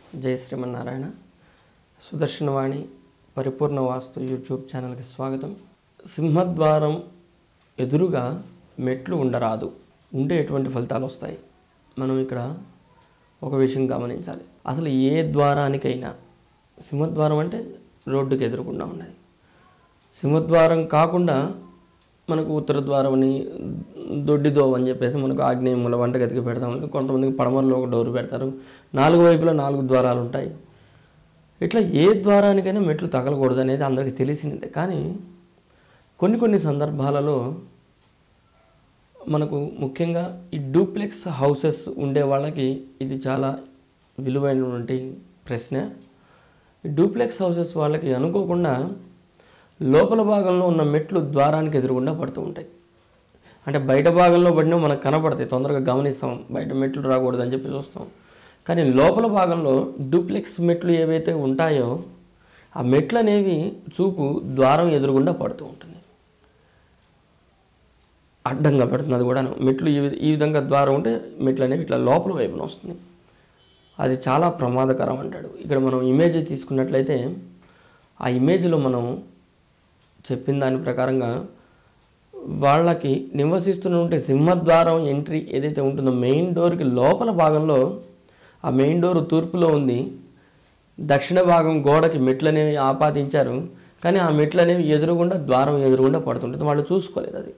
జై శ్రీమన్నారాయణ. సుదర్శనవాణి పరిపూర్ణ వాస్తు యూట్యూబ్ ఛానల్కి స్వాగతం. సింహద్వారం ఎదురుగా మెట్లు ఉండరాదు, ఉంటే ఎటువంటి ఫలితాలు వస్తాయి? మనం ఇక్కడ ఒక విషయం గమనించాలి. అసలు ఏ ద్వారానికైనా, సింహద్వారం అంటే రోడ్డుకి ఎదురుకుండా ఉన్నది. సింహద్వారం కాకుండా మనకు ఉత్తర ద్వారం అని, దొడ్డిదోవ అని చెప్పేసి మనకు ఆగ్నేయముల వంటగదికి పెడతాం. కొంతమందికి పడమరలో ఒక డోరు పెడతారు. 4 వైపులా 4 ద్వారాలు ఉంటాయి. ఇట్లా ఏ ద్వారానికైనా మెట్లు తగలకూడదు అనేది అందరికీ తెలిసిందే. కానీ కొన్ని సందర్భాలలో మనకు ముఖ్యంగా ఈ డూప్లెక్స్ హౌసెస్ ఉండే వాళ్ళకి ఇది చాలా విలువైనటువంటి ప్రశ్న. ఈ డూప్లెక్స్ హౌసెస్ వాళ్ళకి అనుకోకుండా లోపల భాగంలో ఉన్న మెట్లు ద్వారానికి ఎదురుగుండా పడుతూ ఉంటాయి. అంటే బయట భాగంలో పడినా మనకు కనపడతాయి, తొందరగా గమనిస్తాం, బయట మెట్లు రాకూడదు అని చెప్పి చూస్తాం. కానీ లోపల భాగంలో డూప్లెక్స్ మెట్లు ఏవైతే ఉంటాయో ఆ మెట్లు అనేవి చూపు ద్వారం ఎదురుగుండా పడుతూ ఉంటుంది. అడ్డంగా పెడుతుంది. అది కూడా మెట్లు ఈ విధంగా ద్వారం ఉంటే మెట్లు అనేవి ఇట్లా లోపల వైపున వస్తుంది. అది చాలా ప్రమాదకరం అంటాడు. ఇక్కడ మనం ఇమేజ్ తీసుకున్నట్లయితే ఆ ఇమేజ్లో మనం చెప్పిన దాని ప్రకారంగా వాళ్ళకి నివసిస్తున్నటువంటి సింహద్వారం ఎంట్రీ ఏదైతే ఉంటుందో మెయిన్ డోర్కి లోపల భాగంలో, ఆ మెయిన్ డోర్ తూర్పులో ఉంది, దక్షిణ భాగం గోడకి మెట్లు అనేవి ఆపాదించారు. కానీ ఆ మెట్లు అనేవి ఎదురుగుండా, ద్వారం ఎదురుగుండా పడుతుంటుంది. వాళ్ళు చూసుకోలేదు. అది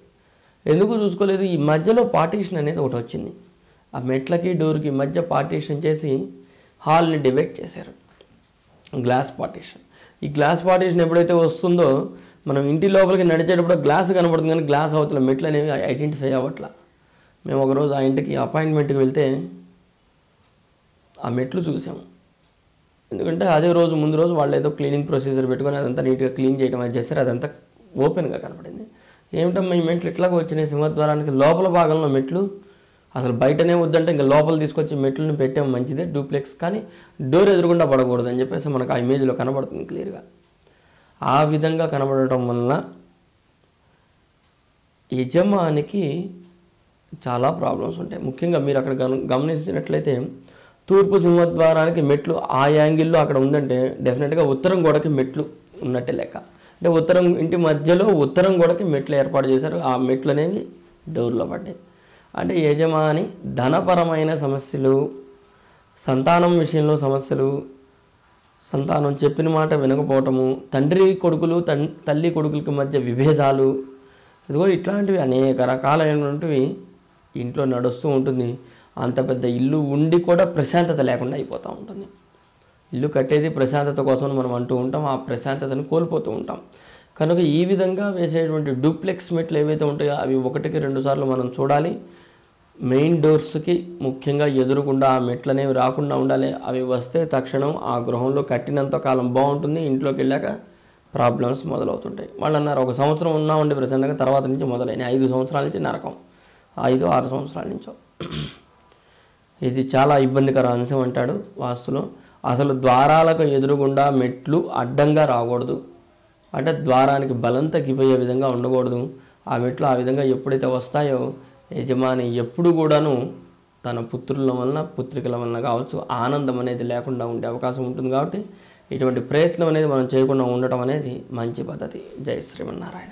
ఎందుకు చూసుకోలేదు? ఈ మధ్యలో పార్టీషన్ అనేది ఒకటి వచ్చింది. ఆ మెట్లకి డోర్కి మధ్య పార్టీషన్ చేసి హాల్ని డివైడ్ చేశారు, గ్లాస్ పార్టీషన్. ఈ గ్లాస్ పార్టీషన్ ఎప్పుడైతే వస్తుందో మనం ఇంటి లోపలికి నడిచేటప్పుడు గ్లాస్ కనబడుతుంది, కానీ గ్లాస్ అవతల మెట్లు అనేవి ఐడెంటిఫై అవ్వట్లా. మేము ఒకరోజు ఆ ఇంటికి అపాయింట్మెంట్కి వెళ్తే ఆ మెట్లు చూసాము. ఎందుకంటే అదే రోజు ముందు రోజు వాళ్ళు ఏదో క్లీనింగ్ ప్రొసీజర్ పెట్టుకొని అదంతా నీట్గా క్లీన్ చేయడం అది చేస్తారు. అదంతా ఓపెన్గా కనపడింది. ఏమిటమ్మా ఈ మెట్లు ఇట్లాగ వచ్చినాయి సింహద్వారానికి, లోపల భాగంలో మెట్లు, అసలు బయటనే వద్దంటే ఇంకా లోపల తీసుకొచ్చి మెట్లను పెట్టాము, మంచిదే డూప్లెక్స్, కానీ డోర్ ఎదురుగుండా పడకూడదు అని చెప్పేసి మనకు ఆ ఇమేజ్లో కనబడుతుంది క్లియర్గా. ఆ విధంగా కనబడటం వలన యజమానికి చాలా ప్రాబ్లమ్స్ ఉంటాయి. ముఖ్యంగా మీరు అక్కడ గమనించినట్లయితే తూర్పు సింహద్వారానికి మెట్లు ఆ యాంగిల్లో అక్కడ ఉందంటే డెఫినెట్గా ఉత్తరం గోడకి మెట్లు ఉన్నట్టే లెక్క. అంటే ఉత్తరం ఇంటి మధ్యలో ఉత్తరం గోడకి మెట్లు ఏర్పాటు చేశారు. ఆ మెట్లు అనేవి డోర్లో పడ్డాయి. అంటే యజమాని ధనపరమైన సమస్యలు, సంతానం విషయంలో సమస్యలు, సంతానం చెప్పిన మాట వినకపోవటము, తండ్రి కొడుకులు తల్లి కొడుకులకి మధ్య విభేదాలు, ఇదిగో ఇట్లాంటివి అనేక రకాలైనటువంటివి ఇంట్లో నడుస్తూ ఉంటుంది. అంత పెద్ద ఇల్లు ఉండి కూడా ప్రశాంతత లేకుండా అయిపోతూ ఉంటుంది. ఇల్లు కట్టేది ప్రశాంతత కోసం మనం అంటూ ఉంటాం, ఆ ప్రశాంతతను కోల్పోతూ ఉంటాం. కనుక ఈ విధంగా వేసేటువంటి డూప్లెక్స్ మెట్లు ఏవైతే ఉంటాయో అవి 1కి 2 సార్లు మనం చూడాలి. మెయిన్ డోర్స్కి ముఖ్యంగా ఎదురుకుండా ఆ మెట్లు అనేవి రాకుండా ఉండాలి. అవి వస్తే తక్షణం ఆ గృహంలో కట్టినంత కాలం బాగుంటుంది, ఇంట్లోకి వెళ్ళాక ప్రాబ్లమ్స్ మొదలవుతుంటాయి. వాళ్ళు అన్నారు 1 సంవత్సరం ఉన్నామండి ప్రశాంతంగా, తర్వాత నుంచి మొదలైనాయి 5 సంవత్సరాల నుంచి నరకం, 5-6 సంవత్సరాల నుంచో. ఇది చాలా ఇబ్బందికర అంశం అంటాడు వాస్తులో. అసలు ద్వారాలకు ఎదురుగుండా మెట్లు అడ్డంగా రాకూడదు, అంటే ద్వారానికి బలం తగ్గిపోయే విధంగా ఉండకూడదు. ఆ మెట్లు ఆ విధంగా ఎప్పుడైతే వస్తాయో యజమాని ఎప్పుడు కూడాను తన పుత్రుల వలన, పుత్రికల వలన కావచ్చు, ఆనందం అనేది లేకుండా ఉండే అవకాశం ఉంటుంది. కాబట్టి ఇటువంటి ప్రయత్నం అనేది మనం చేయకుండా ఉండటం అనేది మంచి పద్ధతి. జై శ్రీమన్నారాయణ.